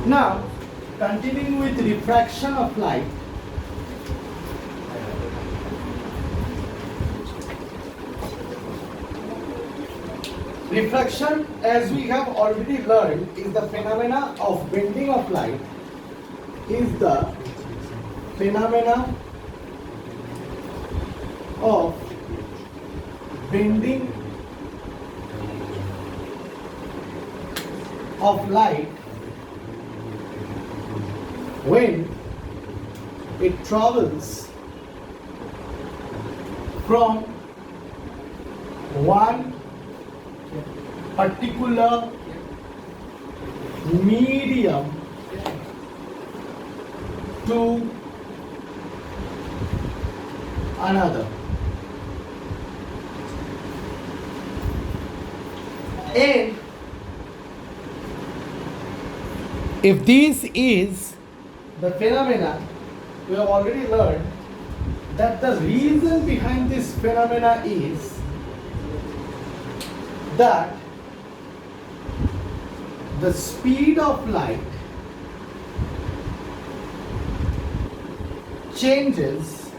Now, continuing with refraction of light, refraction, as we have already learned, is the phenomena of bending of light, is the phenomena of bending of light when it travels from one particular medium to another. And if this is the phenomena, we have already learned that the reason behind this phenomena is that the speed of light changes,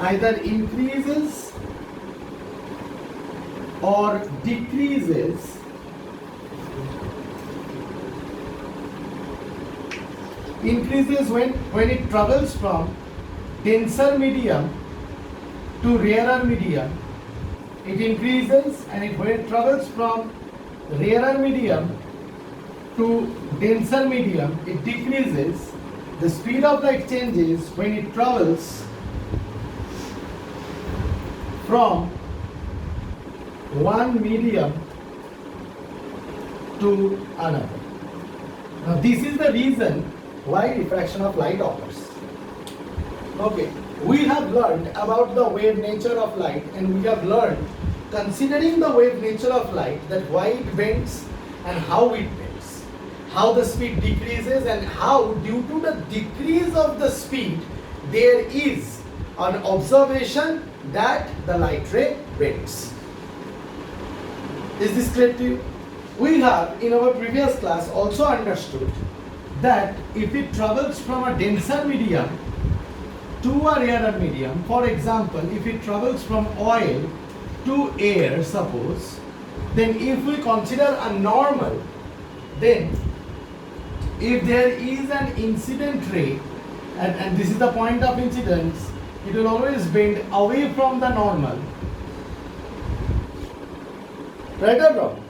either increases or decreases when it travels from denser medium to rarer medium. It increases, and when it travels from rarer medium to denser medium, it decreases. The speed of light changes when it travels from one medium to another. Now, this is the reason why refraction of light occurs. Okay, we have learned about the wave nature of light, and we have learned, considering the wave nature of light, that why it bends and how it bends, how the speed decreases, and how due to the decrease of the speed there is an observation that the light ray bends. Is this clear to you? We have in our previous class also understood that if it travels from a denser medium to a rarer medium, for example, if it travels from oil to air, suppose, then if we consider a normal, then if there is an incident ray, and this is the point of incidence, it will always bend away from the normal. Right or wrong?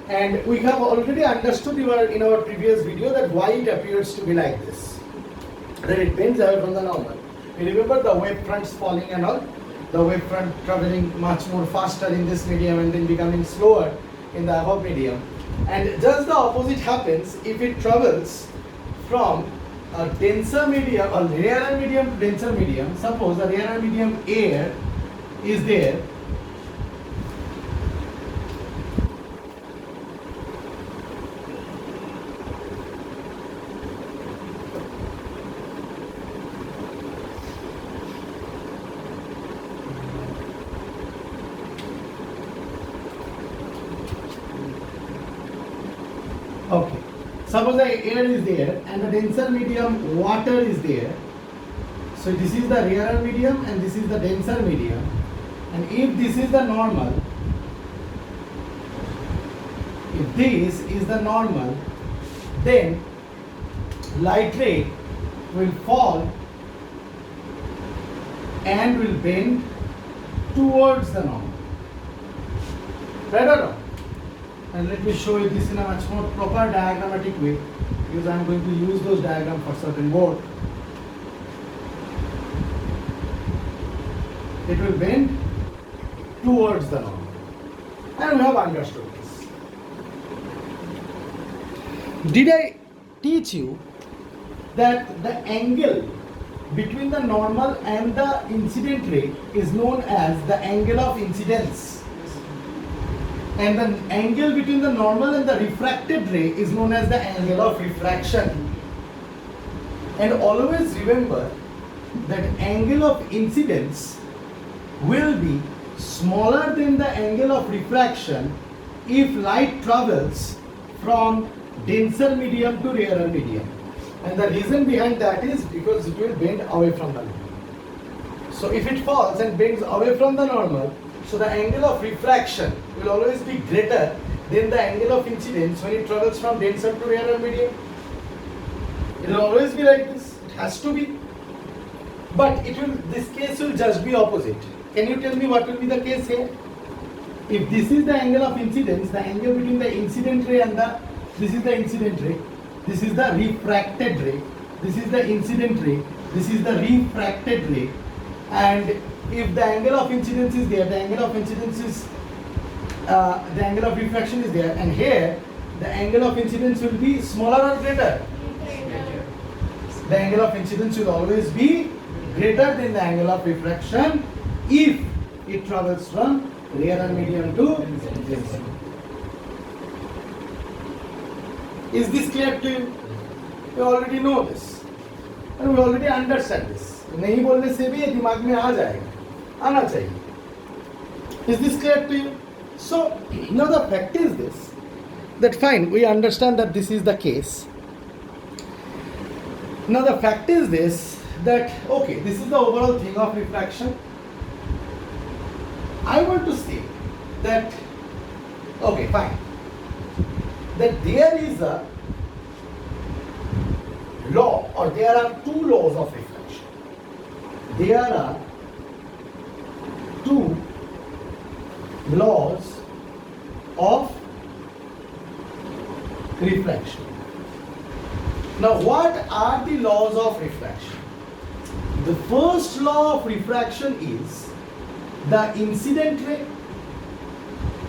And we have already understood in our previous video that why it appears to be like this. That it bends away from the normal. You remember the wave fronts falling and all? The wave front traveling much more faster in this medium and then becoming slower in the above medium. And just the opposite happens if it travels from a denser medium or rarer medium to denser medium. Suppose the rarer medium air is there. Okay. Suppose the air is there and the denser medium water is there. So this is the rarer medium and this is the denser medium. And if this is the normal, if this is the normal, then light ray will fall and will bend towards the normal. Right or wrong? And let me show you this in a much more proper diagrammatic way, because I am going to use those diagrams for certain board. It will bend towards the normal. And we have understood this. Did I teach you that the angle between the normal and the incident ray is known as the angle of incidence? And the angle between the normal and the refracted ray is known as the angle of refraction. And always remember that angle of incidence will be smaller than the angle of refraction if light travels from denser medium to rarer medium. And the reason behind that is because it will bend away from the normal. So if it falls and bends away from the normal, so the angle of refraction will always be greater than the angle of incidence when it travels from denser to rarer medium. It will always be like this. It has to be. But this case will just be opposite. Can you tell me what will be the case here? If this is the angle of incidence, the angle between the incident ray and this is the incident ray, this is the refracted ray, this is the incident ray, this is the refracted ray, and if the angle of incidence is there, the angle of incidence is, the angle of refraction is there, and here the angle of incidence will be smaller or greater? The angle of incidence will always be greater than the angle of refraction if it travels from rarer medium to denser. Is this clear to you? We already know this and we already understand this. नहीं बोलने से भी ये दिमाग में आ जाएगा, आना चाहिए. Is this clear to you? So now the fact is this, that fine, we understand that this is the case. Now the fact is this, that okay, this is the overall thing of refraction. I want to say that, okay, fine, that there is a law, or there are two laws of refraction. There are two laws of refraction. Now, what are the laws of refraction? The first law of refraction is the incident ray,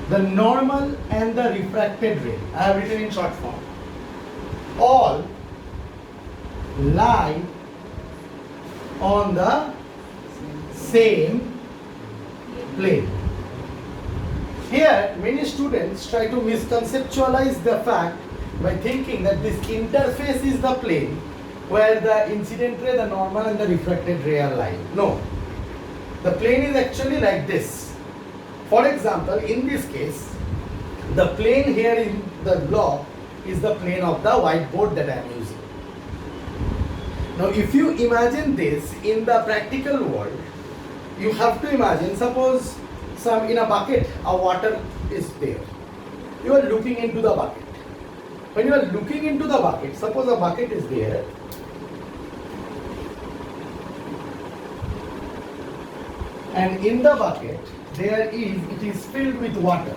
the normal and the refracted ray. I have written in short form. All lie on the same plane. Here, many students try to misconceptualize the fact by thinking that this interface is the plane where the incident ray, the normal and the refracted ray are lying. No. The plane is actually like this. For example, in this case, the plane here in the block is the plane of the whiteboard that I am using. Now, if you imagine this in the practical world, you have to imagine, suppose in a bucket, a water is there. You are looking into the bucket. When you are looking into the bucket, suppose a bucket is there. And in the bucket, it is filled with water.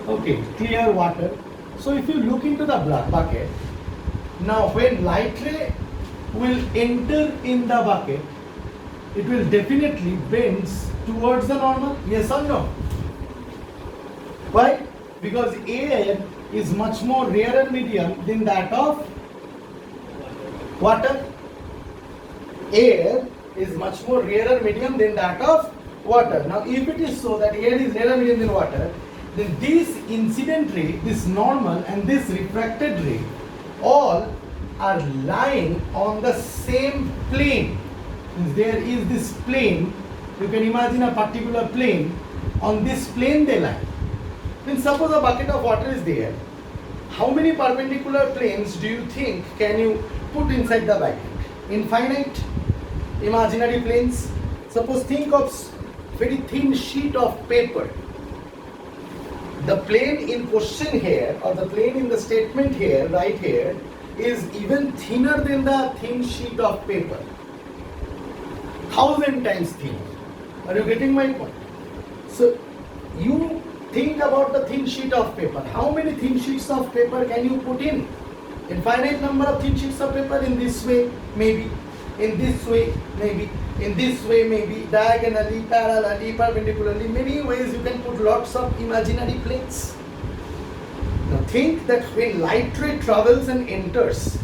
Okay, clear water. So if you look into the bucket, now when light ray will enter in the bucket, it will definitely bend towards the normal, yes or no? Why? Because air is much more rarer medium than that of water. Air is much more rarer medium than that of water. Now if it is so that air is rarer medium than water, then this incident ray, this normal and this refracted ray, all are lying on the same plane. There is this plane, you can imagine a particular plane, on this plane they lie. Then suppose a bucket of water is there, how many perpendicular planes do you think can you put inside the bucket? Infinite imaginary planes. Suppose think of very thin sheet of paper. The plane in question here, or the plane in the statement here, right here, is even thinner than the thin sheet of paper. 1,000 times thinner. Are you getting my point? So you think about the thin sheet of paper. How many thin sheets of paper can you put in? Infinite number of thin sheets of paper. In this way, maybe. In this way, maybe. In this way, maybe. Diagonally, parallelly, perpendicularly. Many ways you can put lots of imaginary planes. Now think that when light ray travels and enters,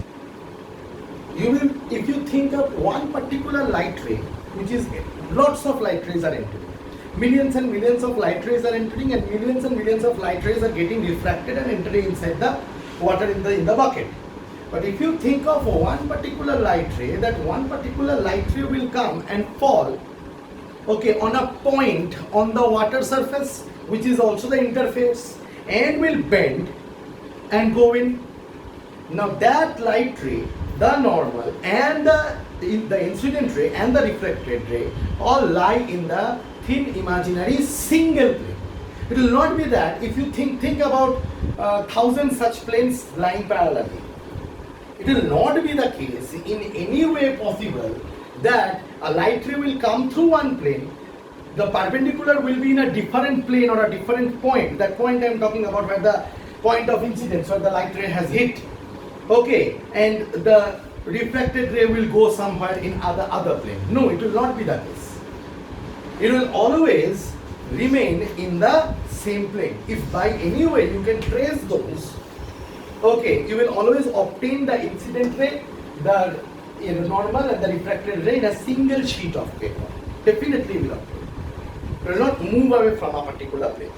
you will, if you think of one particular light ray, which is lots of light rays are entering. Millions and millions of light rays are entering, and millions of light rays are getting refracted and entering inside the water in the bucket. But if you think of one particular light ray, that one particular light ray will come and fall, okay, on a point on the water surface, which is also the interface, and will bend and go in. Now that light ray, the normal and the incident ray and the refracted ray all lie in the thin imaginary single plane. It will not be that if you think about 1,000 such planes lying parallelly. It will not be the case in any way possible that a light ray will come through one plane, the perpendicular will be in a different plane or a different point. That point I am talking about where the point of incidence where the light ray has hit. Okay, and the refracted ray will go somewhere in other plane. No, it will not be the case. It will always remain in the same plane. If by any way you can trace those, okay, you will always obtain the incident ray, the normal and the refracted ray in a single sheet of paper. Definitely will obtain. It will not move away from a particular plane.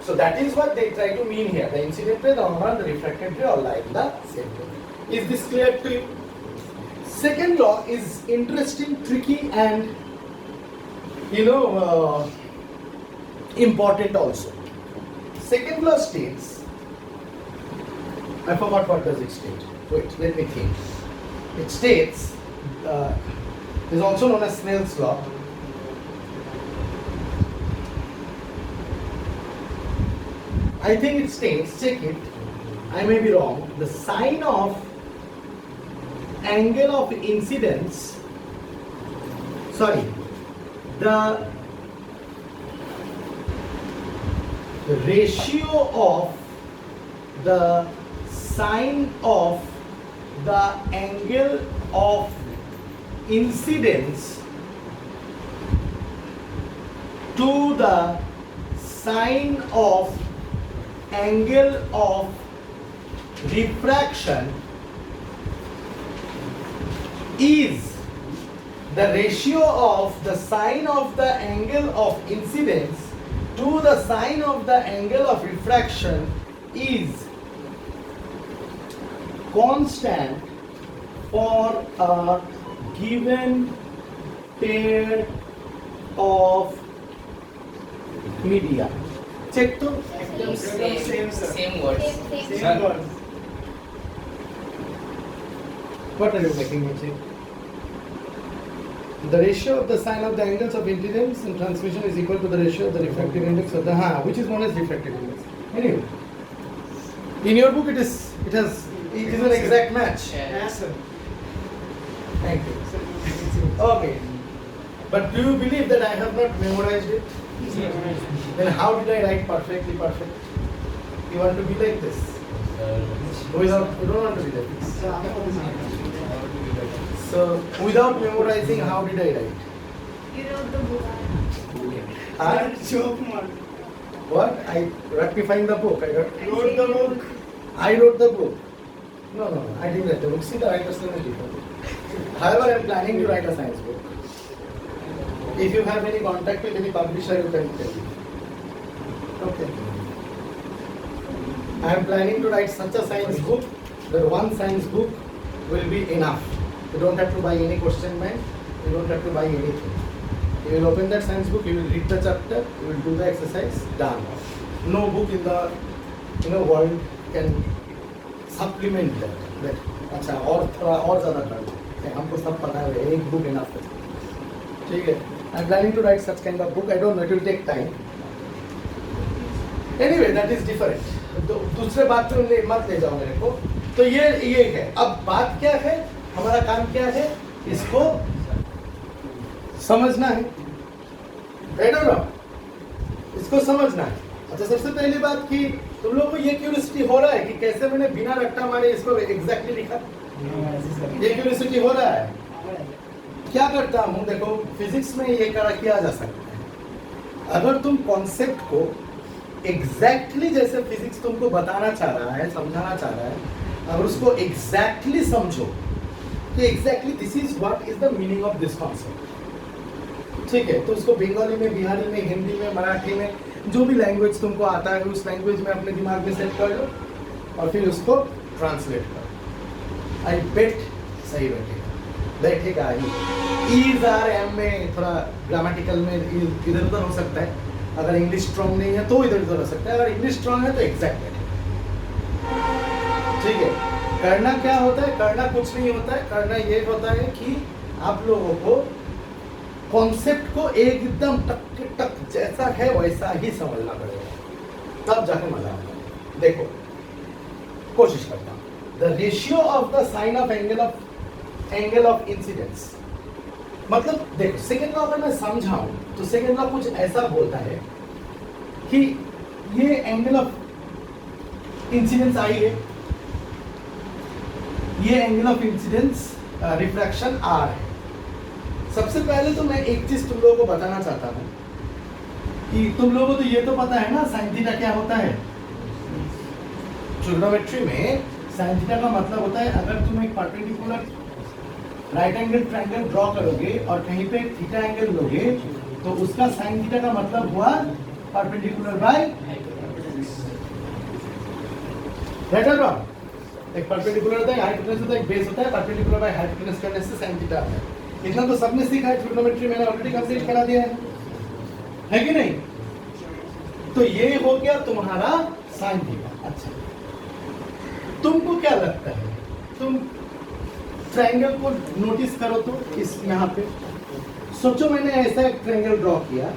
So that is what they try to mean here. The incident ray, the normal, the refracted ray all lie in the same plane. Is this clear to you? Second law is interesting, tricky, and important also. Second law states, I forgot what does it state. Wait, let me think. It states, is also known as Snell's law. I think it states, check it, I may be wrong, the sign of angle of incidence, the ratio of the sine of the angle of incidence to the sine of angle of refraction is the ratio of the sine of the angle of incidence to the sine of the angle of refraction is constant for a given pair of media. Check to Same words. same words. What are you making me say? The ratio of the sine of the angles of incidence and transmission is equal to the ratio of the refractive index of the which is known as refractive index. Anyway, in your book it is an exact match. Yes, sir. Thank you. Okay. But do you believe that I have not memorized it? Then how did I write perfectly perfect? You want to be like this? You don't want to be like this. So without memorizing, how did I write? You wrote the book. Huh? What? I rectifying the book. I Wrote the book. I wrote the book. No, I didn't write the book. See, the writer's name is different. However, I am planning to write a science book. If you have any contact with any publisher, you can tell me. Okay. I am planning to write such a science book that one science book will be enough. You don't have to buy any question bank. You don't have to buy anything. You will open that science book. You will read the chapter. You will do the exercise. Done. No book in the world can supplement that. अच्छा और ज़्यादा कर दो. हमको सब पता है एक book enough है. ठीक है. I am planning to write such kind of book. I don't know. It will take time. Anyway, that is different. दूसरे बात पे मत ले जाओ मेरे को. तो ये है. अब बात क्या है? हमारा काम क्या है? इसको समझना है. Right or not? इसको समझना है. अच्छा, सबसे पहली बात कि तुम लोगों को ये क्यूरियोसिटी हो रहा है कि कैसे मैंने बिना रट्टा मारे इसको एग्जैक्टली लिखा. ये क्यूरियोसिटी हो रहा है. क्या करता हूँ, देखो फिजिक्स में ये किया जा सकता है. अगर तुम कॉन्सेप्ट को एग्जैक्टली जैसे फिजिक्स तुमको बताना चाह रहा है, समझाना चाह रहा है, अगर उसको एग्जैक्टली समझो कि exactly this is what is the meaning of this concept. ठीक है, तो उसको बंगाली में, बिहारी में, हिंदी में, मराठी में, जो भी लैंग्वेज तुमको आता है उस लैंग्वेज में अपने दिमाग में सेट कर लो और फिर उसको ट्रांसलेट करो. आई बेट सही बैठेगा ही. ईज आर एम में थोड़ा ग्रामेटिकल में इधर उधर हो सकता है. अगर इंग्लिश स्ट्रांग नहीं है तो इधर उधर हो सकता है, अगर इंग्लिश स्ट्रांग है तो एग्जैक्ट है। ठीक है, करना क्या होता है? करना कुछ नहीं होता है, करना ये होता है कि आप लोगों को कॉन्सेप्ट को एकदम टक टक जैसा है वैसा ही समझना पड़ेगा, तब जाके मजा आता है। देखो कोशिश करता हूं, the ratio of the sine of angle of incidence, मतलब देखो सेकेंड लॉ अगर मैं समझाऊं तो सेकेंड लॉ कुछ ऐसा बोलता है कि ये एंगल ऑफ इंसिडेंस आई है, ये angle of incidence refraction r है। सबसे पहले तो मैं एक चीज तुम लोगों को बताना चाहता हूं कि तुम लोगों को तो ये तो पता है ना साइन थीटा क्या होता है। ट्रिग्नोमेट्री में साइन थीटा का मतलब होता है अगर तुम एक perpendicular right angle triangle draw करोगे और कहीं पे थीटा एंगल लोगे तो उसका साइन थीटा का मतलब हुआ परपेंडिकुलर बाय राइट और रॉन्ग। एक परपेंडिकुलर होता है, हाइपोटेन्यूज होता है, एक बेस होता है, परपेंडिकुलर बाय हाइपोटेन्यूज करने से साइन थीटा आता है। इतना तो सबने सीखा है, ट्रिग्नोमेट्री मैंने ऑलरेडी कंप्लीट करा दिया है कि नहीं? तो ये हो गया तुम्हारा साइन थीटा। अच्छा, तुमको क्या लगता है, तुम ट्रायंगल को नोटिस करो तो इस यहाँ पे सोचो मैंने ऐसा एक ट्रायंगल ड्रॉ किया,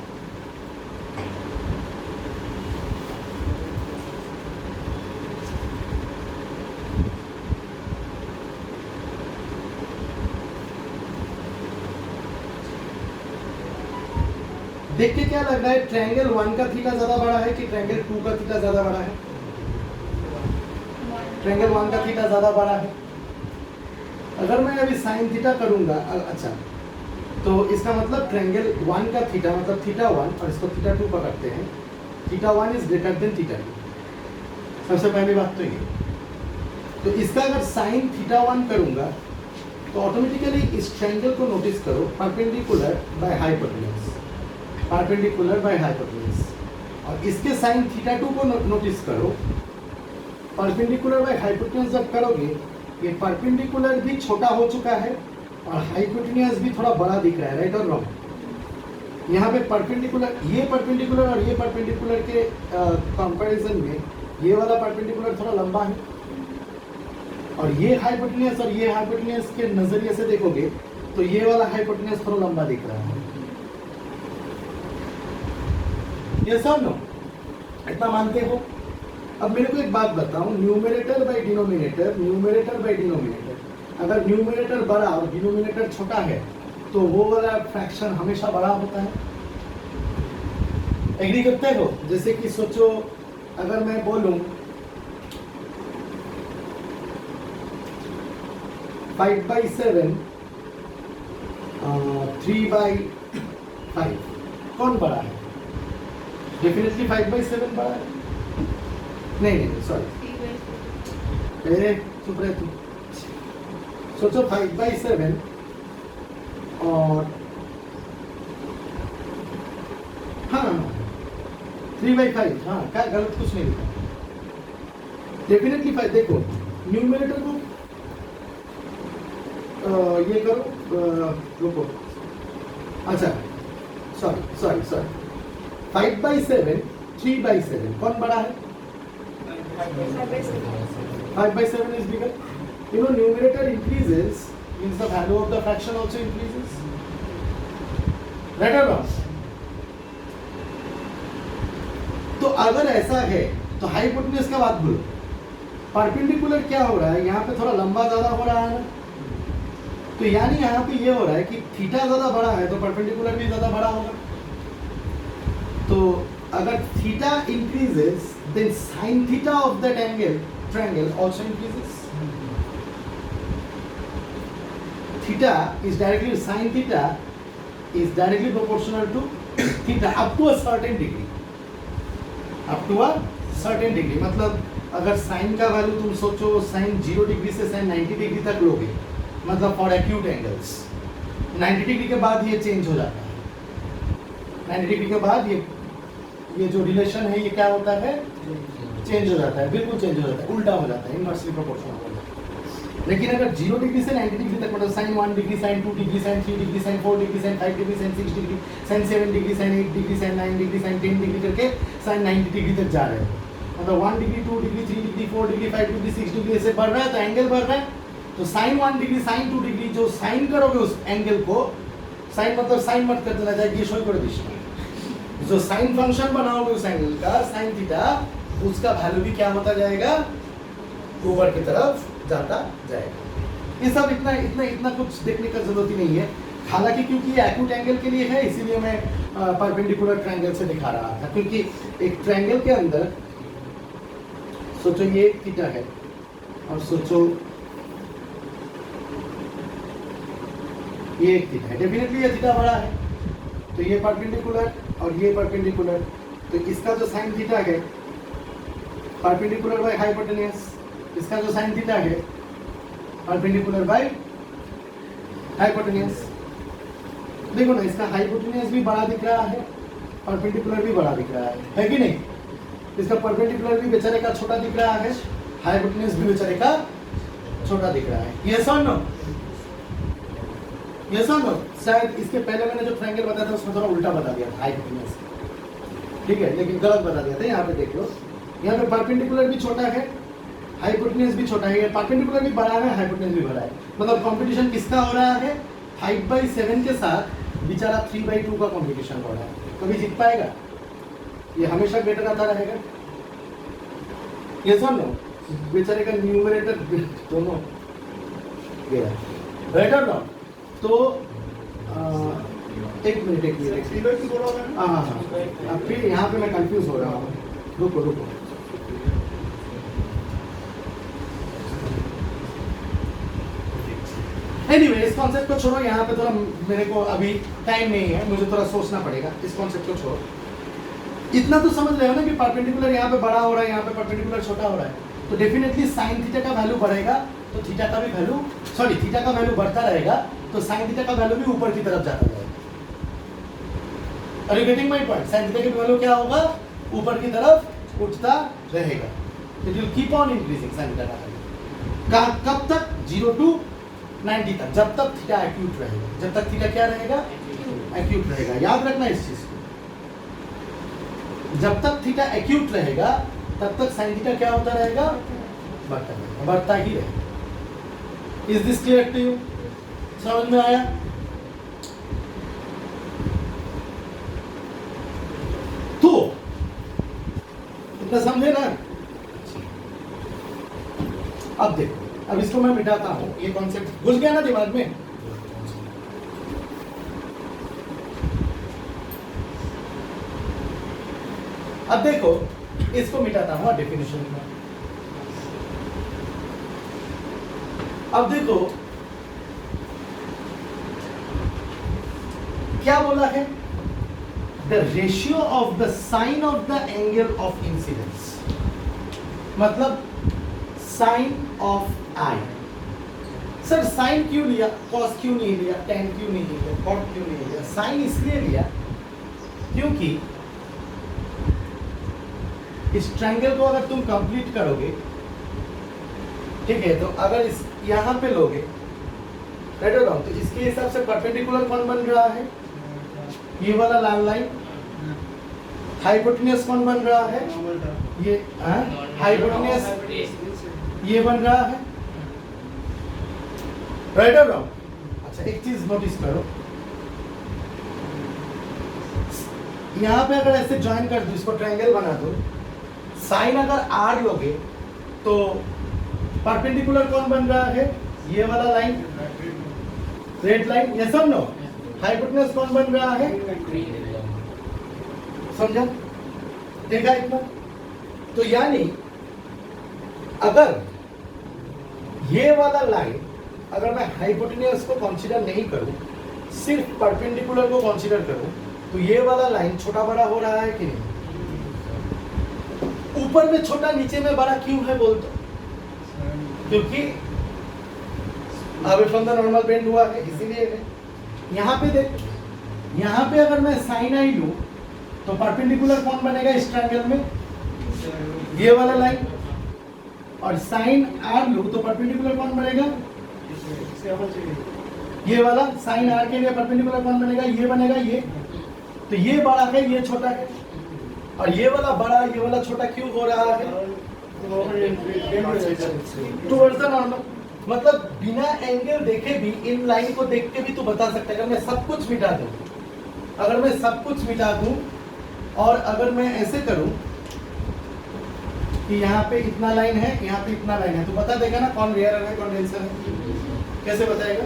देख के क्या लग रहा है ट्रायंगल 1 का थीटा ज्यादा बड़ा है कि ट्रायंगल 2 का थीटा ज्यादा बड़ा है? ट्रायंगल 1 का थीटा ज्यादा बड़ा है। अगर मैं अभी साइन थीटा करूंगा, अच्छा तो इसका मतलब ट्रायंगल 1 का थीटा मतलब थीटा 1 और इसको थीटा 2 पकड़ते हैं, theta 1 is greater then theta 2। सबसे पहली बात तो ये, तो इसका अगर साइन थीटा 1 करूंगा तो ऑटोमेटिकली इस ट्रायंगल को नोटिस करो perpendicular by hypotenuse, perpendicular by hypotenuse, और इसके साइन थीटा 2 को नोटिस करो परपेंडिकुलर बाय हाइपोटेन्यूज। जब करोगे ये परपेंडिकुलर भी छोटा हो चुका है और हाइपोटेन्यूज भी थोड़ा बड़ा दिख रहा है, राइट और रॉन्ग? यहाँ पे परपेंडिकुलर, ये परपेंडिकुलर और ये परपेंडिकुलर के कंपैरिजन में ये वाला परपेंडिकुलर थोड़ा लंबा है, और ये हाइपोटेन्यूज और ये हाइपोटेन्यूज के नजरिए से देखोगे तो ये वाला हाइपोटेन्यूज थोड़ा लंबा दिख रहा है। ये सब नो इतना मानते हो? अब मेरे को एक बात बताओ, numerator by denominator, numerator by denominator, अगर न्यूमरेटर बड़ा और डिनोमिनेटर छोटा है तो वो वाला फ्रैक्शन हमेशा बड़ा होता है। एग्री करते हो? जैसे कि सोचो अगर मैं बोलूं 5/7 3/5 कौन बड़ा है? डेफिनेटली 5/7 बड़ा है। नहीं सॉरी, चुप रहे तू। सोचो 5/7 और हाँ 3/5, हाँ क्या गलत कुछ नहीं लिखा, डेफिनेटली 5। देखो न्यूमरेटर को ये करो, रुको, अच्छा सॉरी 5/7 3/7 कौन बड़ा है? 5/7 is bigger. You know, numerator increases means the value of the fraction also increases. Right or wrong? तो अगर ऐसा है तो हाइपोटेन्यूज का बात भूलो, परपेंडिकुलर क्या हो रहा है यहाँ पे थोड़ा लंबा ज्यादा हो रहा है ना, तो यानी यहाँ पे ये हो रहा है कि थीटा ज्यादा बड़ा है तो परपेंडिकुलर भी ज्यादा बड़ा होगा। तो अगर theta increases then sin theta of that triangle also increases. Theta is directly, sin theta is directly proportional to theta up to a certain degree. Up to a certain degree मतलब अगर sin का value तुम सोचो sin 0 degree से sin 90 degree तक लोगे, मतलब for acute angles 90 degree के बाद ये चेंज हो जाता है। 90 डिग्री के बाद ये जो रिलेशन है ये क्या होता है? चेंज हो जाता है, बिल्कुल चेंज हो जाता है, उल्टा हो जाता है, इनवर्सली प्रोपोर्शनल हो जाता है। लेकिन अगर 0 डिग्री से 90 डिग्री तक मतलब sine 1 degree, sine 2 degree, sine 3 degree, sine 4 degree, sine 5 degree, sine 6 degree, sine 7 degree, sine 8 degree, sine 9 degree, sine 10 degree करके साइन 90 डिग्री तक जा रहे हो, मतलब 1 degree, 2 degree, 3 degree, 4 degree, 5 degree, 6 degree ऐसे बढ़ रहा है तो एंगल बढ़ रहा है। तो साइन 1 डिग्री, साइन 2 डिग्री जो साइन करोगे उस एंगल को, साइन मतलब साइन मत कर देना चाहिए, ये शो कर दीजिए, जो साइन फंक्शन बनाओगे उस एंगल का साइन थीटा, उसका वैल्यू भी क्या होता जाएगा, ऊपर की तरफ जाता जाएगा। ये सब इतना कुछ देखने का जरूरत ही नहीं है, हालांकि क्योंकि ये एक्यूट एंगल के लिए है इसीलिए मैं परपेंडिकुलर ट्रायंगल से दिखा रहा था, क्योंकि एक ट्रायंगल के अंदर सोचो ये थीटा है और सोचो ये एक थीटा है, डेफिनेटली ये थीटा बड़ा है, तो ये परपेंडिकुलर और ये परपेंडिकुलर, तो इसका जो साइन थीटा है परपेंडिकुलर बाय हाइपोटेन्यूज, इसका जो साइन थीटा है परपेंडिकुलर बाय हाइपोटेन्यूज। देखो ना, इसका हाइपोटेन्यूज भी बड़ा दिख रहा है, परपेंडिकुलर भी बड़ा दिख रहा है कि नहीं? इसका परपेंडिकुलर भी बेचारे का छोटा दिख रहा है, हाइपोटेन्यूज भी बेचारे का छोटा दिख रहा है। यस और नो? यस और नो? शायद इसके पहले मैंने जो ट्रायंगल बताया था उसमें थोड़ा उल्टा बता दिया था हाइपोटेन्यूज, ठीक है, लेकिन गलत बता दिया था। यहाँ पे देख लो, यहाँ पे परपेंडिकुलर भी छोटा है, हाइपोटेन्यूज भी छोटा है, परपेंडिकुलर भी बड़ा है, हाइपोटेन्यूज भी बड़ा है, मतलब कंपटीशन किसका हो रहा है? 5/7 के साथ बेचारा 3/2 का कंपटीशन हो रहा है। कभी जीत पाएगा? ये हमेशा बेटर आता रहेगा। ये सुन लो, बेचारे का न्यूमरेटर दोनों गया, बेटर ना। तो एक मिनट हाँ, अब फिर यहाँ पे मैं कंफ्यूज हो रहा हूँ, रुको। एनीवे, इस कॉन्सेप्ट को छोड़ो, यहाँ पे थोड़ा मेरे को अभी टाइम नहीं है, मुझे थोड़ा सोचना पड़ेगा, इस कॉन्सेप्ट को छोड़ो। इतना तो समझ रहे हो ना कि परपेंडिकुलर यहाँ पे बड़ा हो रहा है, यहाँ पे परपेंडिकुलर छोटा हो रहा है, तो डेफिनेटली साइन थीटा का वैल्यू बढ़ेगा तो थीटा का भी वैल्यू, सॉरी थीटा का वैल्यू बढ़ता रहेगा तो साइन थीटा का वैल्यू भी ऊपर की तरफ जाता रहेगा। Are you getting my point? Sine theta का वैल्यू क्या होगा? ऊपर की तरफ उठता रहेगा, it will keep on increasing sine theta का वैल्यू। कब तक? 0 to 90 तक, जब तक थीटा एक्यूट रहेगा। जब तक थीटा क्या रहेगा? एक्यूट रहेगा। याद रखना इस चीज को, जब तक थीटा एक्यूट रहेगा तब तक साइन थीटा क्या होता रहेगा? बढ़ता ही रहेगा। Is this clear to you? समझ में आया? तो इतना समझे ना? अब देखो, अब इसको मैं मिटाता हूं, ये कॉन्सेप्ट घुस गया ना दिमाग में? अब देखो, इसको मिटाता हूं डेफिनेशन में। अब देखो क्या बोला है? The ratio of the sine of the angle of incidence, मतलब sine of I. Sir sine क्यों लिया, कॉस क्यों नहीं लिया, टेन क्यों नहीं लिया, कॉट क्यों नहीं लिया? साइन इसलिए लिया क्योंकि इस ट्रायंगल को अगर तुम कंप्लीट करोगे, ठीक है, तो अगर इस यहाँ पे लोगे राइट और रॉन्ग, तो इसके हिसाब से परपेंडिकुलर कौन बन रहा है? ये वाला लाल लाइन। हाइपोटेन्यूज कौन बन रहा है? ये हाइपोटेन्यूज ये बन रहा है, राइट और रॉन्ग? अच्छा, एक चीज नोटिस करो, यहाँ पे अगर ऐसे ज्वाइन कर दो, इसको ट्रायंगल बना दो, साइन अगर आर लोगे तो परपेंडिकुलर कौन बन रहा है? ये वाला लाइन, रेड लाइन। ये सब नो, हाइपोटेन्यूज कौन बन रहा है? समझा? देखा इतना? तो यानी अगर ये वाला लाइन अगर मैं हाइपोटेन्यूज को कंसीडर नहीं करूं, सिर्फ परपेंडिकुलर को कंसीडर करूं, तो ये वाला लाइन छोटा बड़ा हो रहा है कि नहीं? ऊपर में छोटा नीचे में बड़ा क्यों है बोल तो? क्योंकि away from the normal bend हुआ है, इसीलिए है। यहाँ पे देख, यहाँ पे अगर मैं साइन आई लूं तो परपेंडिकुलर कौन बनेगा इस ट्रायंगल में? ये वाला लाइन। और साइन आर लूँ तो परपेंडिकुलर कौन बनेगा? ये वाला साइन आर के लिए परपेंडिकुलर कौन बनेगा? ये बनेगा ये। तो ये बड़ा है, ये छोटा है, और ये वाला बड़ा, ये वाला छोटा क्यों हो रहा है? Towards the normal. मतलब बिना एंगल देखे भी, इन लाइन को देख के भी तू बता सकता है। अगर मैं सब कुछ मिटा दूं, अगर मैं सब कुछ मिटा दूं और अगर मैं ऐसे करूं कि यहाँ पे इतना लाइन है, यहाँ पे इतना लाइन है, तो बता देगा ना कौन रेयर है कौन डेंसर है? कैसे बताएगा?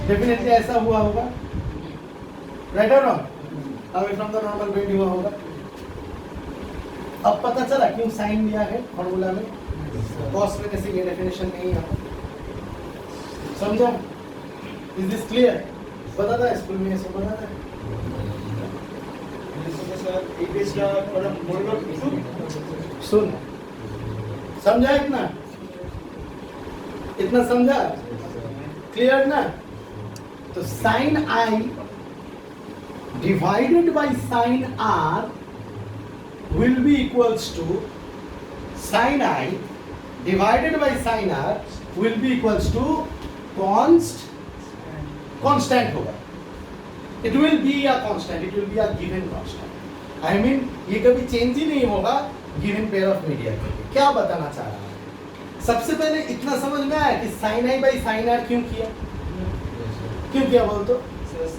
डेफिनेटली ऐसा हुआ होगा, राइट और wrong? Away from the normal bend हुआ होगा। अब पता चला क्यों साइन लिया है फॉर्मूला में, कॉस में कैसे ये डेफिनेशन नहीं है। समझा? Is this clear? पता था स्कूल में ये सब पता था? सुन, समझा इतना? इतना समझा? क्लियर ना? तो sine i divided by sine r will be equals to sin I divided by sin R will be equals to constant होगा। It will be a constant, it will be a given constant. I mean ये कभी change ही नहीं होगा given pair of media के लिए। क्या बताना चाह रहा है? सबसे पहले इतना समझ में आया कि sin I by sin R क्यों किया? क्यों किया बोल तो?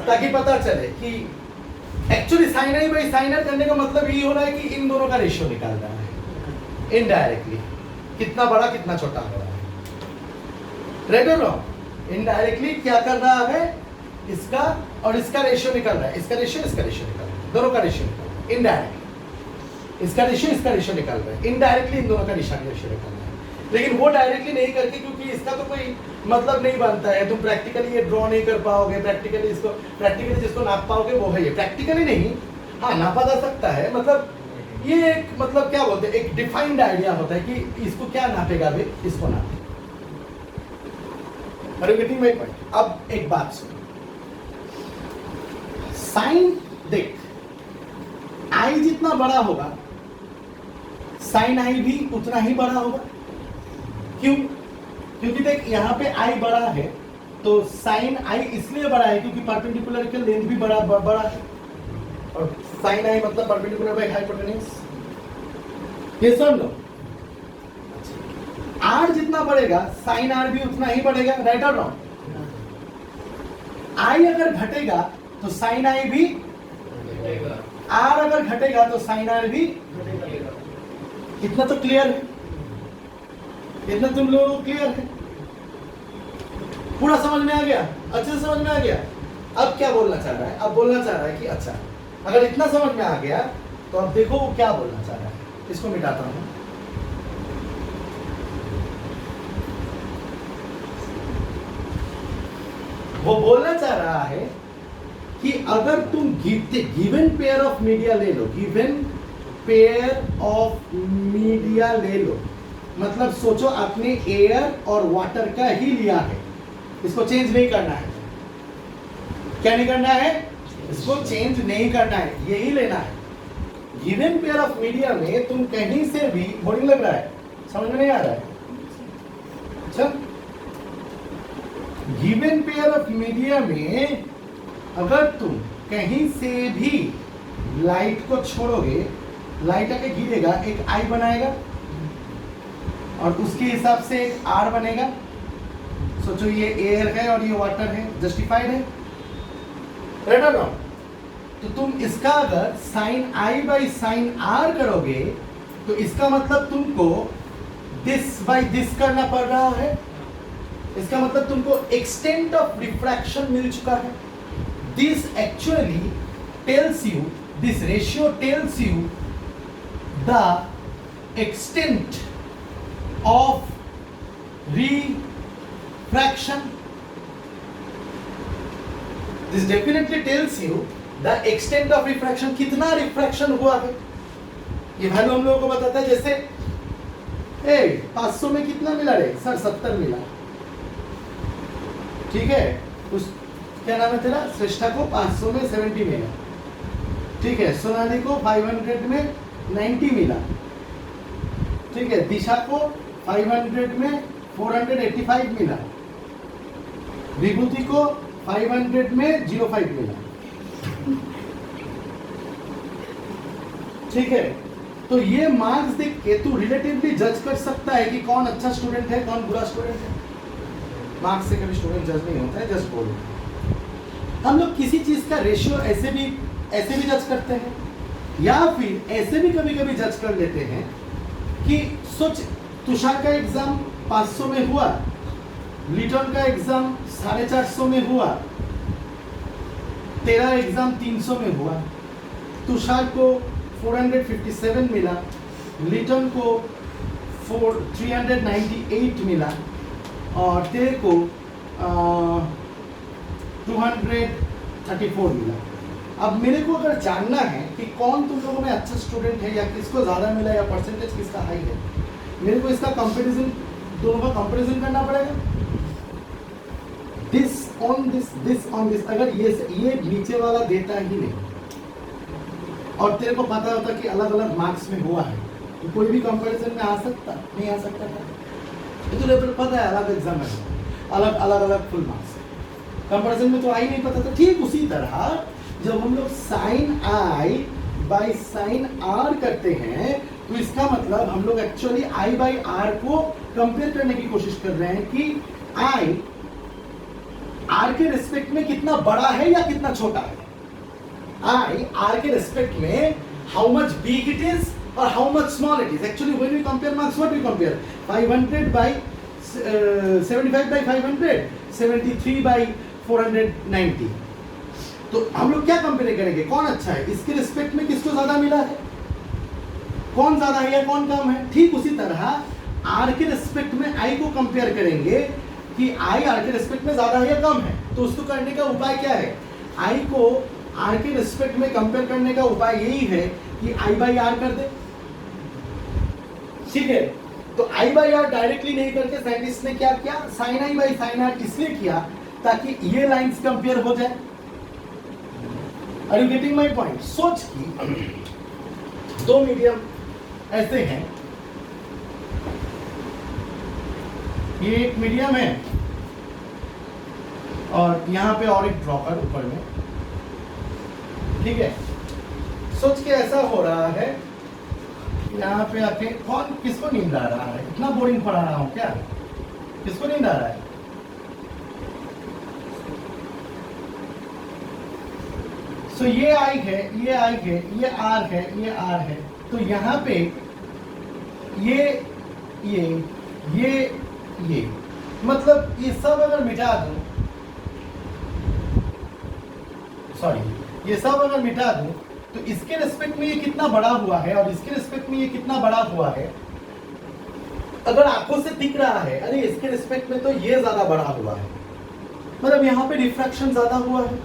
ताकि पता चले कि actually sine i by sine r करने का मतलब ये हो रहा है कि इन दोनों का रेशियो निकाल रहा है इनडायरेक्टली, कितना बड़ा कितना छोटा हो रहा है, राइट और रॉन्ग? इनडायरेक्टली क्या कर रहा है? इसका और इसका रेशियो निकल रहा है, इसका रेशियो निकल रहा है, दोनों का रेशियो निकल रहा है इनडायरेक्टली। इसका रेशियो निकल रहा है इनडायरेक्टली, इन दोनों का रेशियो निकल रहा है। लेकिन वो डायरेक्टली नहीं करके, क्योंकि इसका तो कोई मतलब नहीं बनता है, तुम प्रैक्टिकली ये ड्रॉ नहीं कर पाओगे, प्रैक्टिकली जिसको नाप पाओगे वो है ये, प्रैक्टिकली नहीं। हाँ, नापा जा सकता है, मतलब ये एक मतलब क्या बोलते हैं, एक डिफाइंड आइडिया होता है कि इसको क्या नापेगा वे, इसको नापे। Are you getting my point? अब एक बात सुनो, साइन देख, आई जितना बड़ा होगा साइन आई भी उतना ही बड़ा होगा। क्यों? क्योंकि देख यहाँ पे आई बड़ा है तो साइन आई इसलिए बड़ा है क्योंकि परपेंडिकुलर के लेंथ भी बड़ा है, और साइन आई मतलब परपेंडिकुलर बाय हाइपोटेन्यूज। ये समझ लो। आर जितना बढ़ेगा साइन आर भी उतना ही बढ़ेगा, राइट और रॉन्ग? आई अगर घटेगा तो साइन आई भी, आर अगर घटेगा तो साइन आर भी। इतना तो क्लियर है, इतना तुम लोगों को क्लियर है? पूरा समझ में आ गया? अच्छे से समझ में आ गया? अब क्या बोलना चाह रहा है? अब बोलना चाह रहा है कि अच्छा, अगर इतना समझ में आ गया तो अब देखो वो क्या बोलना चाह रहा है। इसको मिटाता हूं। वो बोलना चाह रहा है कि अगर तुम गिवन पेयर ऑफ मीडिया ले लो, गिवन पेयर ऑफ मीडिया ले लो, मतलब सोचो आपने एयर और वाटर का ही लिया है, इसको चेंज नहीं करना है। क्या नहीं करना है? इसको चेंज नहीं करना है, यही लेना है। गिवन पेयर ऑफ मीडिया में तुम कहीं से भी, बोरिंग लग रहा है? समझ में नहीं आ रहा है? अच्छा, गिवन पेयर ऑफ मीडिया में अगर तुम कहीं से भी लाइट को छोड़ोगे, लाइट आके गिरेगा, एक आई बनाएगा और उसके हिसाब से एक आर बनेगा। सोचो ये एयर है और ये वाटर है, जस्टिफाइड है, राइट और रॉन्ग? तो तुम इसका अगर sine i by sine r करोगे तो इसका मतलब तुमको दिस बाई दिस करना पड़ रहा है। इसका मतलब तुमको एक्सटेंट ऑफ रिफ्रैक्शन मिल चुका है। This actually tells you, this ratio tells you the extent of refraction. This definitely tells you the extent of refraction, कितना रिफ्रैक्शन हुआ है। ये वैल्यू हम लोगों को बताता है। जैसे 500 में कितना मिला रे सर? 70 मिला, ठीक है। उस क्या नाम है तेरा? श्रेष्ठा को 500 में 70 मिला, ठीक है। सोनाली को 500 में 90 मिला, ठीक है, दिशा को 500 में 485 मिला, विभूति को 500 में 05 मिला। ठीक है, तो ये मार्क्स देख के तू रिलेटिवली जज कर सकता है कि कौन अच्छा स्टूडेंट है कौन बुरा स्टूडेंट है। मार्क्स से कभी स्टूडेंट जज नहीं होता है, जस्ट बोल। हम लोग किसी चीज का रेशियो ऐसे भी जज करते हैं, या फिर ऐसे भी कभी कभी जज कर लेते हैं कि सोच, तुषार का एग्जाम 500 में हुआ, लिटन का एग्जाम 450 में हुआ, तेरा एग्जाम 300 में हुआ, तुषार को 457 मिला, लिटन को 398 मिला, और तेरे को 234 मिला। अब मेरे को अगर जानना है कि कौन तुम लोगों में अच्छा स्टूडेंट है, या किसको ज़्यादा मिला, या परसेंटेज किसका हाई है, मेरे को इसका कंपैरिजन, दोनों का कंपैरिजन करना पड़ेगा। दिस ऑन दिस, अगर ये नीचे वाला देता ही नहीं और तेरे को पता होता कि अलग अलग मार्क्स में हुआ है, तो कोई भी कंपैरिजन में आ सकता नहीं, आ सकता था। तो तुझे पता है अलग एग्जाम है, अलग फुल मार्क्स, कंपैरिजन में तो आ ही नहीं पता था। ठीक उसी तरह जब हम लोग sine i by sine r करते हैं, तो इसका मतलब हम लोग एक्चुअली आई बाई आर को कंपेयर करने की कोशिश कर रहे हैं कि आई आर के रिस्पेक्ट में कितना बड़ा है या कितना छोटा है। आई आर के रिस्पेक्ट में how much big it is और how much small it is. Actually when we compare marks, what we compare, 500 by 75 by 500, 73 by 490। तो हम लोग क्या कंपेयर करेंगे, कौन अच्छा है, इसके रिस्पेक्ट में किसको ज्यादा मिला है, कौन ज्यादा है या कौन कम है। ठीक उसी तरह आर के रिस्पेक्ट में आई को कंपेयर करेंगे कि आई आर के रिस्पेक्ट में ज्यादा है या कम है। तो उसको करने का उपाय क्या है, आई को आर के रिस्पेक्ट में कंपेयर करने का उपाय यही है कि आई बाई आर कर दे। ठीक है, तो आई बाई आर डायरेक्टली नहीं करके साइंटिस्ट ने क्या किया, sine i by sine r इसलिए किया ताकि ये लाइंस कंपेयर हो जाए। Are you getting my point. सोच कि दो मीडियम ऐसे हैं, ये एक मीडियम है और यहां पे और एक ड्रॉपर ऊपर में। ठीक है, सोच के ऐसा हो रहा है, यहाँ पे आके कौन किसको नींद आ रहा है, इतना बोरिंग पढ़ा रहा हूँ क्या, किसको नींद आ रहा है। सो ये आई है, ये आई है, ये आर है, ये आर है। तो यहाँ पे ये मतलब ये सब अगर मिटा दूं, सॉरी ये सब अगर मिटा दूं, तो इसके रिस्पेक्ट में ये कितना बड़ा हुआ है और इसके रिस्पेक्ट में ये कितना बड़ा हुआ है। अगर आंखों से दिख रहा है, अरे इसके रिस्पेक्ट में तो ये ज्यादा बड़ा हुआ है, मतलब यहाँ पे रिफ्रैक्शन ज्यादा हुआ है।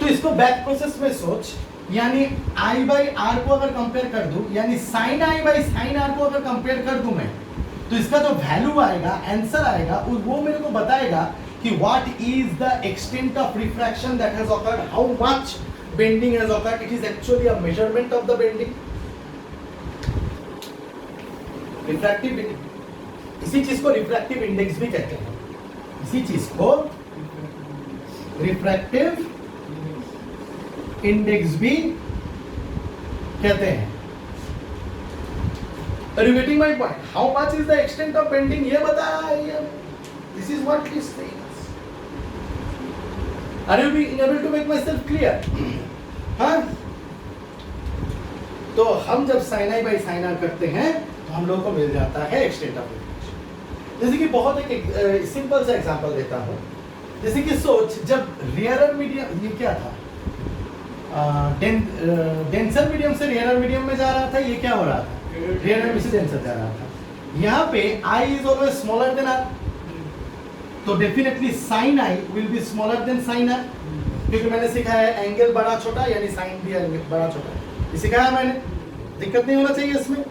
तो इसको बैक प्रोसेस में सोच, यानी आई बाई आर को अगर कंपेयर कर दूं, यानी sine i by sine r को अगर कंपेयर कर दूं मैं, तो इसका जो वैल्यू आएगा, आंसर आएगा, वो मेरे को बताएगा कि what is the extent of refraction that has awkward, how much bending has awkward. It is actually a measurement of the bending. Refractive, इसी चीज को रिफ्रैक्टिव इंडेक्स भी कहते हैं, इसी चीज को रिफ्रैक्टिव इंडेक्स भी कहते हैं। Are you getting my point? How much is the extent of bending? ये बताया, this is what it is saying. Are you being able to make myself clear? हाँ? तो हम जब sin i by sin r करते हैं, तो हम लोगों को मिल जाता है extent of bending। जैसे कि बहुत एक सिंपल सा एग्जांपल देता हूँ। जैसे कि सोच, जब रेयरर मीडियम, ये क्या था, डेंसर मीडियम से रेयरर मीडियम में जा रहा था, ये क्या हो रहा था, रेयरर में से डेंसर जा रहा था। यहाँ पे I is always smaller than R, तो definitely sin I will be smaller than sin R, क्योंकि मैंने सिखाया है एंगल बड़ा छोटा यानी साइन भी एंगल बड़ा छोटा, ये सिखाया मैंने, दिक्कत नहीं होना चाहिए इसमें।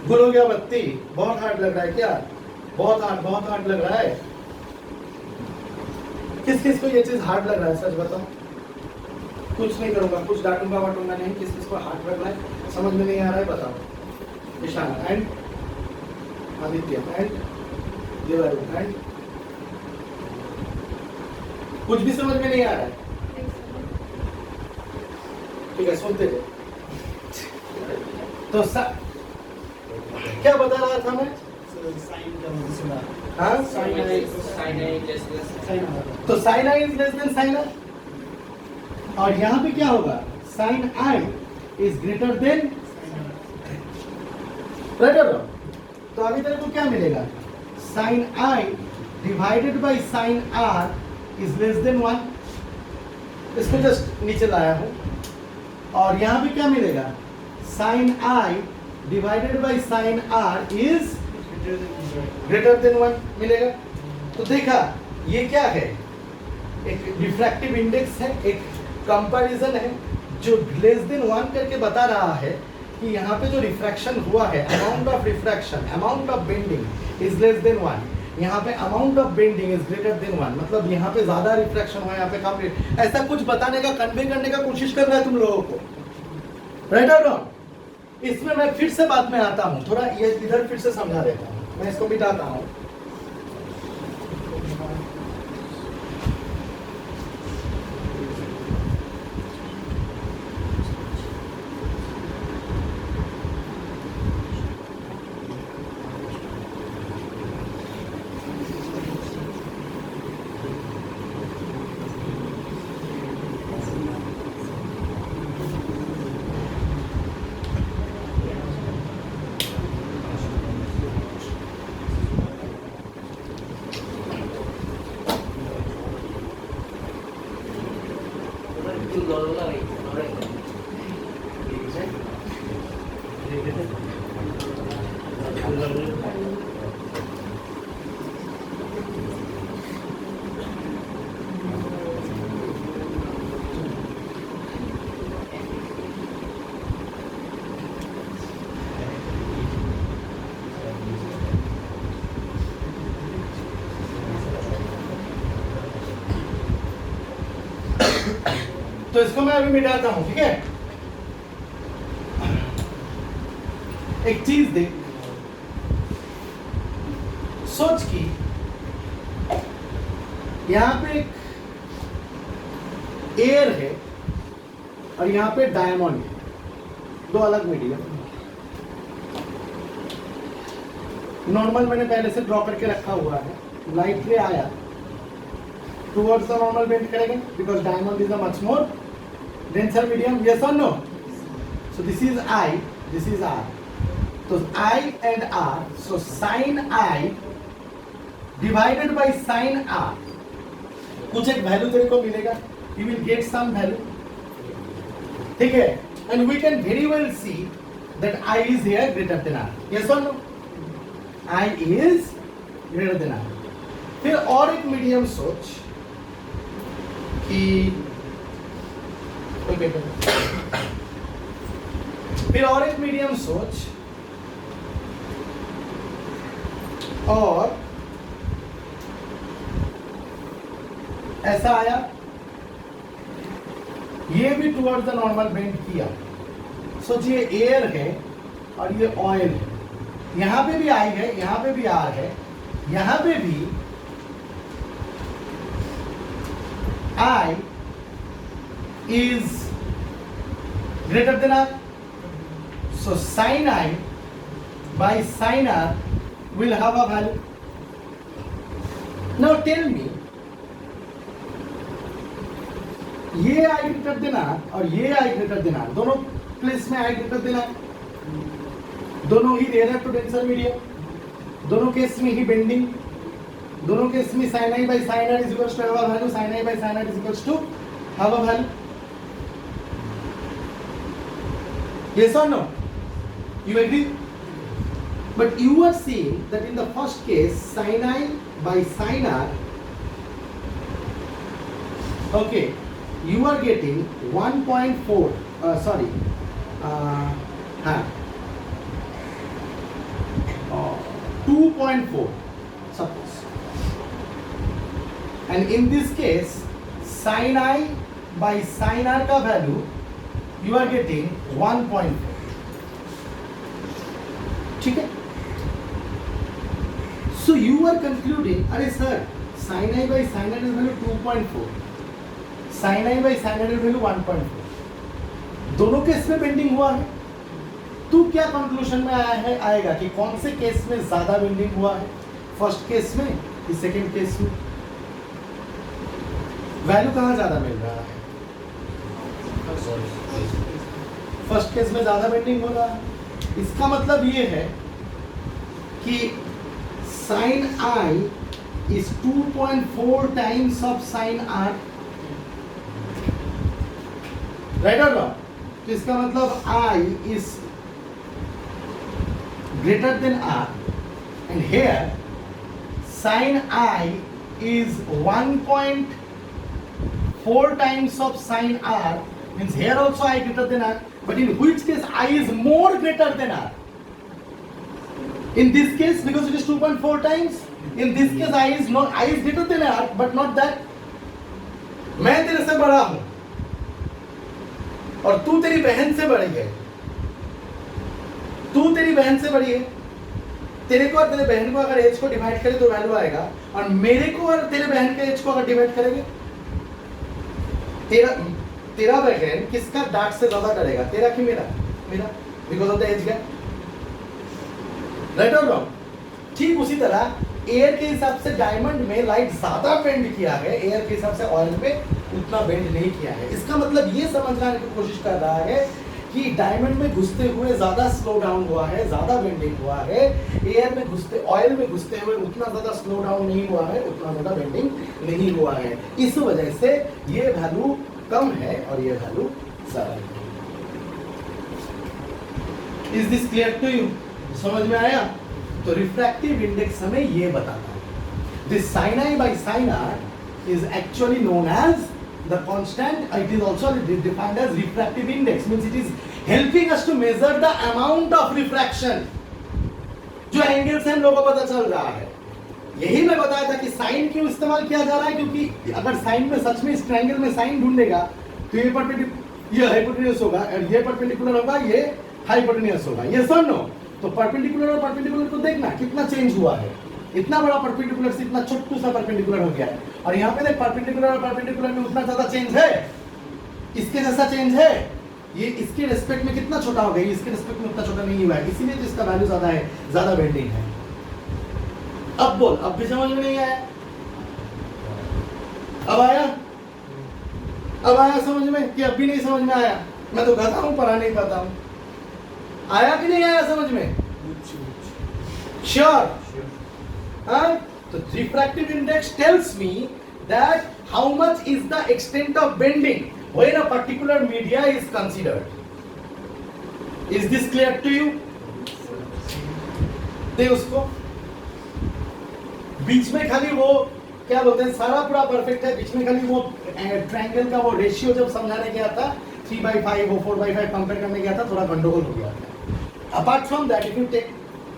गुल हो गया बत्ती, बहुत हार्ड लग रहा है क्या, बहुत हार्ड लग रहा है। किस किस को ये चीज हार्ड लग रहा है, सच बताओ। कुछ नहीं करूंगा, कुछ डांटूंगा वाटूंगा नहीं, किस किस को हाथ रखना है, समझ में नहीं आ रहा है बताओ। ईशान एंड आदित्य एंड देवारू एंड कुछ भी समझ में नहीं आ रहा है, ठीक है सुनते रहे। तो क्या बता रहा था मैं? हाँ तो sine i is less than sine r, और यहाँ पे क्या होगा? Sine i is greater than greater. तो अभी तेरे को क्या मिलेगा? Sine i divided by sine r is less than 1। इसको जस्ट नीचे लाया हूं, और यहाँ पे क्या मिलेगा? Sine i divided by sine r is greater than 1 मिलेगा। तो देखा ये क्या है? एक रिफ्रैक्टिव इंडेक्स है, एक कंपैरिजन है जो लेस देन 1 करके बता रहा है कि यहाँ पे जो रिफ्रैक्शन हुआ है, amount of refraction, amount of bending is less than 1। यहाँ पे amount of bending is greater than 1, मतलब यहाँ पे ज्यादा रिफ्रैक्शन हुआ, यहाँ पे कम। ऐसा कुछ बताने का, कन्वे करने का कोशिश कर रहा है तुम लोगों को, राइट और रॉन्ग? इसमें मैं फिर से बात में आता हूँ, थोड़ा ये इधर फिर से समझा देता हूँ, मैं इसको मिटाता हूँ। तो इसको मैं अभी मिटाता हूं, ठीक है? एक चीज देख, सोच कि यहां पे एक एयर है और यहां पे डायमंड है, दो अलग मीडियम। नॉर्मल मैंने पहले से ड्रॉ करके रखा हुआ है, लाइट रे आया towards the normal bend करेंगे because diamond is a much more denser medium, yes or no? So this is I, this is R. So I and R, so sin I divided by sin R, कुछ एक value तेरे को मिलेगा, you will get some value, ठीक है? And we can very well see that I is here greater than R, yes or no? I is greater than R. फिर और एक मीडियम सोच कि फिर और एक मीडियम सोच, और ऐसा आया, ये भी टुवर्ड्स द नॉर्मल बेंड किया। सोचिए एयर है और ये ऑयल है, यहां पे भी आई है, यहां पे भी आर है, यहां पे भी I is greater than R. So sin I by sin R will have a value. Now tell me, ये I greater than R और ये I greater than R, दोनों प्लेस में I greater than R, दोनों ही rare to denser medium, दोनों case में ही bending, दोनों case में sin I by sin R is equals to have a value, sin I by sin R is equals to have a value. Yes or no? You agree? But you are seeing that in the first case, sin I by sin R, okay, you are getting 1.4, sorry, 2.4, suppose. And in this case, sin I by sin r का value you are getting 1.4. ठीक है? So you are concluding, अरे sir, sin I by sin r is value 2.4, sin I by sin r is value 1.4. दोनों case में bending हुआ है. तू क्या कंक्लूजन में आएगा कि कौन से केस में ज्यादा बेंडिंग हुआ है? फर्स्ट केस में कि सेकंड केस में? वैल्यू कहाँ ज्यादा मिल रहा है? फर्स्ट केस में ज्यादा बेंडिंग हो रहा है. इसका मतलब ये है कि sin I is 2.4 times of sin R. Right और रॉन्ग? तो इसका मतलब I is greater than R, and here sin I is 1.4 times of sin R, means here also I greater than R, but in which case I is more greater than R? In this case, because it is 2.4 times, in this case I is greater than R, but not that. मैं तेरे से बड़ा हूं और तू तेरी बहन से बड़ी है. तू तेरी बहन से बड़ी है. तेरे को और तेरे बहन को अगर एज को डिवाइड करें तो वैल्यू आएगा, और मेरे को और तेरे बहन के एज को अगर डिवाइड करेंगे, तेरा बहन किसका डार्क से ज्यादा करेगा, तेरा कि मेरा? मेरा, because of the age gap. Right और रॉन्ग? ठीक उसी तरह एयर के हिसाब से डायमंड में लाइट ज्यादा बेंड किया है, एयर के हिसाब से ऑयल में उतना बेंड नहीं किया है. इसका मतलब ये समझने की कोशिश कर रहा है कि डायमंड में घुसते हुए ज्यादा स्लो डाउन हुआ है, ज्यादा बेंडिंग हुआ है. एयर में घुसते, ऑयल में घुसते हुए उतना ज्यादा स्लो डाउन नहीं हुआ है, उतना ज्यादा बेंडिंग नहीं हुआ है. इस वजह से ये वैल्यू कम है और ये वैल्यू ज्यादा है. Is this clear to you? समझ में आया? तो रिफ्रैक्टिव इंडेक्स हमें ये बताता है. This sin I by sin R is actually known as the constant. It is also defined as refractive index, means it is helping us to measure the amount of refraction. जो angle से हम लोगों को पता चल रहा है. यही मैं बताया था कि साइन क्यों इस्तेमाल किया जा रहा है, क्योंकि अगर साइन में सच में इस ट्रायंगल में साइन ढूंढेगा तो ये ये हाइपोटेन्यूज होगा और ये परपेंडिकुलर होगा, ये हाइपोटेन्यूज होगा. ये सुन लो, तो परपेंडिकुलर और परपेंडिकुलर को देखना कितना चेंज हुआ है. इतना बड़ा परपेंडिकुलर से इतना छोटू सा परपेंडिकुलर हो गया है, और यहाँ पे देख परपेंडिकुलर और परपेंडिकुलर में उतना ज्यादा चेंज है, इसके जैसा चेंज है. ये इसके रिस्पेक्ट में कितना छोटा हो गया, इसके रिस्पेक्ट में उतना छोटा नहीं हुआ है, इसीलिए तो इसका वैल्यू ज्यादा है, ज्यादा बेंडिंग है. अब बोल, अब भी समझ में नहीं आया? अब आया? अब आया समझ में कि अब भी नहीं समझ में आया? मैं तो कहता हूं पढ़ा नहीं पाता हूं. आया कि नहीं आया समझ में? श्योर? तो refractive index tells me that how much is the extent of bending when a particular media is considered. Is this clear to you? दे उसको. बीच में खाली वो क्या बोलते हैं, सारा पूरा परफेक्ट है, बीच में खाली वो ट्रायंगल का वो रेशियो जब समझाने गया था 3/5 और 4/5 कंपेयर करने गया था, थोड़ा गंडगोल हो गया था. Apart from that, if you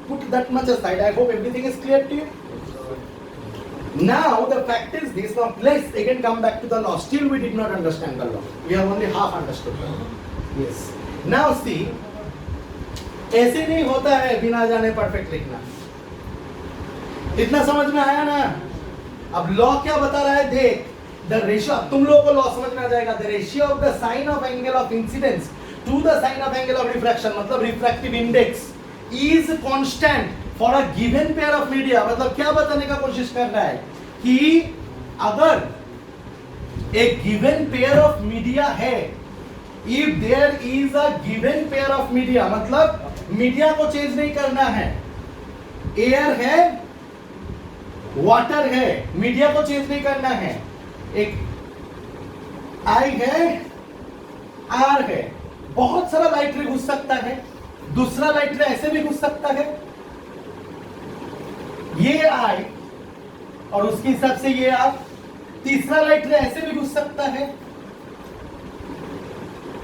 put that much aside, I hope everything is clear to you. Now the fact is this. Now let's again come back to the law. Still we did not understand the law. We have only half understood the law. Yes. Now see, ऐसे नहीं होता है बिना जाने perfect लिखना. इतना समझ में आया ना? अब लॉ क्या बता रहा है देख. The ratio, तुम लोगों को लॉ समझ में आ जाएगा. The ratio of the sin of angle of incidence to the sin of angle of refraction, मतलब refractive index is constant for a given pair of media. मतलब क्या बताने का कोशिश कर रहा है कि अगर एक given pair of media है, if there is a given pair of media, मतलब मीडिया को चेंज नहीं करना है, एयर है, वाटर है, मीडिया को चेंज नहीं करना है, एक आई है, आर है, बहुत सारा लाइट रे घुस सकता है, दूसरा लाइट रे ऐसे भी घुस सकता है, ये आई और उसके हिसाब से ये आर, तीसरा लाइट रे ऐसे भी घुस सकता है,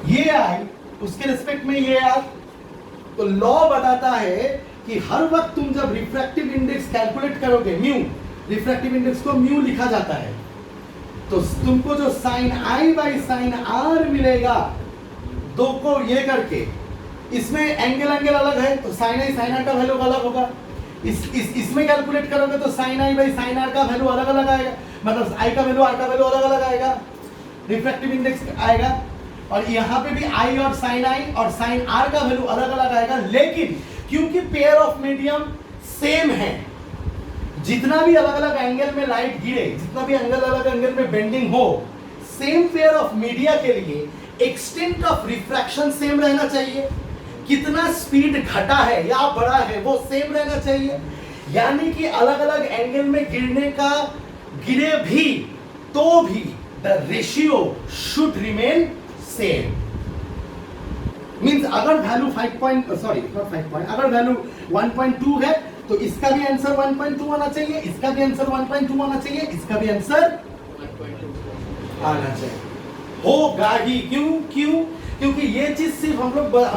ये आई उसके रिस्पेक्ट में ये आर. तो लॉ बताता है कि हर वक्त तुम जब रिफ्रैक्टिव इंडेक्स कैलकुलेट करोगे, म्यू, रिफ्रैक्टिव इंडेक्स को म्यू लिखा जाता है. तो तुमको जो sine i by sine r मिलेगा, दो को ये करके, इसमें एंगल अलग है तो साइन आई साइन आर का वैल्यू अलग होगा। इसमें कैलकुलेट करोगे तो sine i by sine r का वैल्यू अलग आएगा, मतलब आई का वैल्यू आर का वैल्यू अलग आएगा, रिफ्रैक्टिव इंडेक्स आएगा। और यहाँ पे भी आई और साइन आई और साइन आर का वैल्यू अलग आएगा। लेकिन क्योंकि पेयर ऑफ मीडियम सेम है, जितना भी अलग एंगल में लाइट गिरे, जितना भी अलग एंगल में बेंडिंग हो, सेम पेयर ऑफ मीडिया के लिए एक्सटेंट ऑफ रिफ्रैक्शन सेम रहना चाहिए। कितना स्पीड घटा है या बढ़ा है वो सेम रहना चाहिए। यानी कि अलग एंगल में गिरे भी तो भी the ratio should remain same. Means अगर वैल्यू 5 अगर वैल्यू 1.2 है तो इसका भी आंसर 1.2 आना चाहिए, इसका भी आंसर 1.2 आना चाहिए, इसका भी आंसर 1.2 आना चाहिए। होगा ही। क्यों? क्योंकि ये चीज सिर्फ हम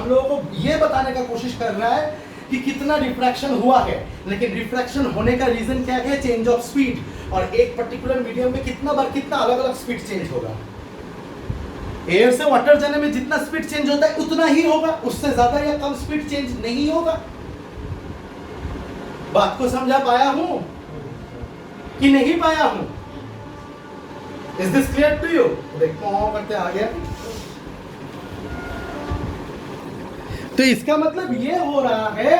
लोगों को ये बताने का कोशिश कर रहा है कि कितना रिफ्रैक्शन हुआ है, लेकिन रिफ्रैक्शन होने का रीजन क्या है? Change of speed. और एक पर्टिकुलर मीडियम में कितना अलग स्पीड चेंज होगा। एयर से वाटर जाने में जितना स्पीड चेंज होता है उतना ही होगा, उससे ज्यादा या कम स्पीड चेंज नहीं होगा। बात को समझा पाया हूं कि नहीं पाया हूं? Is this clear to you? देखो करते आ गया। तो इसका मतलब ये हो रहा है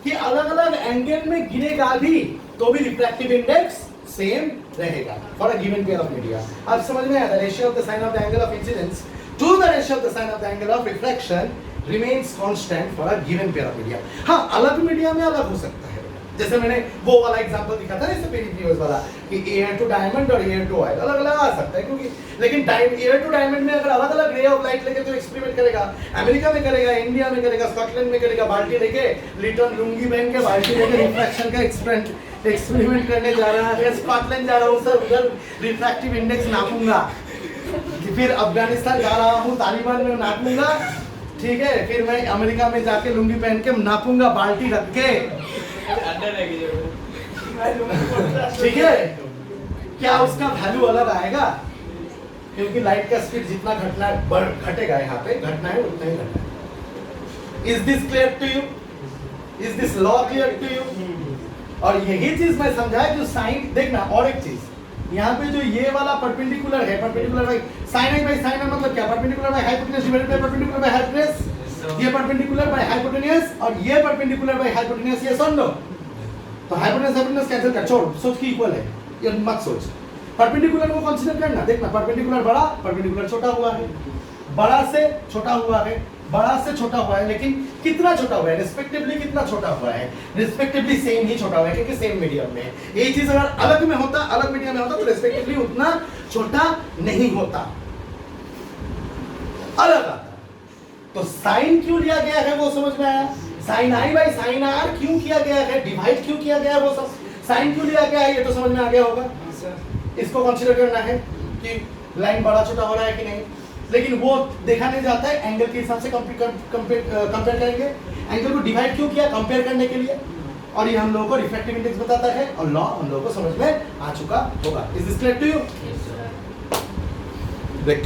कि अलग एंगल में गिरेगा भी तो भी रिफ्रैक्टिव इंडेक्स सेम रहेगा for a given pair of media. अब समझ में आया? The ratio of the sine of the angle of incidence to the ratio of the sine of the angle of refraction remains constant for a given pair of media. हाँ, अलग media में अलग हो सकता है, जैसे मैंने वो वाला एग्जांपल दिखा था ना इससे प्रीवियस वाला कि एयर टू डायमंड और एयर टू ऑयल अलग आ सकता है, क्योंकि लेकिन एयर टू डायमंड में अगर अलग रे ऑफ लाइट लेके तो एक्सपेरिमेंट करेगा, अमेरिका में करेगा, इंडिया में करेगा, स्कॉटलैंड में करेगा, बाल्टी लेके लिटन लुंगी पहन के बाल्टी लेके रिफ्रैक्शन का एक्सपेरिमेंट करने जा रहा है, स्कॉटलैंड जा रहा हूँ सर, उधर रिफ्रैक्टिव इंडेक्स नापूंगा, फिर अफगानिस्तान जा रहा हूँ तालिबान में नापूंगा, ठीक है, फिर मैं अमेरिका में जाके लुंगी पहन के नापूंगा बाल्टी रख के, ठीक है, क्या उसका वैल्यू अलग आएगा? क्योंकि लाइट का स्पीड जितना घटेगा यहाँ पे घटना है उतना ही घटना है। Is this clear to you? Is this law clear to you? और यही चीज मैं समझाया जो साइन, देखना और एक चीज यहाँ पे जो ये वाला परपेंडिकुलर है, perpendicular by sine i by sign मतलब क्या? Perpendicular by hypotenuse divided by perpendicular by hypotenuse. ये परपेंडिकुलर बाय हाइपोटेन्यूज और ये परपेंडिकुलर बाय हाइपोटेन्यूज, ये सुन लो। तो हाइपोटेन्यूज कैंसिल कर, छोड़, सोच की इक्वल है, ये मत सोच। परपेंडिकुलर को कंसीडर करना, देखना परपेंडिकुलर बड़ा, परपेंडिकुलर छोटा हुआ है, बड़ा से छोटा हुआ है, बड़ा से छोटा हुआ है, लेकिन कितना छोटा हुआ है? रिस्पेक्टिवली कितना छोटा हुआ है? रिस्पेक्टिवली सेम ही छोटा हुआ है, क्योंकि सेम मीडियम में है। ये चीज अगर अलग में होता, अलग मीडियम में होता तो रिस्पेक्टिवली उतना छोटा नहीं होता, अलग आता। तो साइन क्यों लिया गया है वो समझ में आया? Sine i by sine r क्यों किया गया है, डिवाइड क्यों किया गया है, वो सब साइन क्यों लिया गया है ये तो समझ में आ गया होगा। इसको कंसीडर करना है कि लाइन बड़ा छोटा हो रहा है कि नहीं, लेकिन वो देखा नहीं जाता है, एंगल के हिसाब से कंपेयर करेंगे। एंगल को डिवाइड क्यों किया? कंपेयर करने के लिए। और ये हम लोगों को रिफ्रैक्टिव इंडेक्स बताता है और लॉ हम लोगों को समझ में आ चुका होगा। Is this clear to you? देख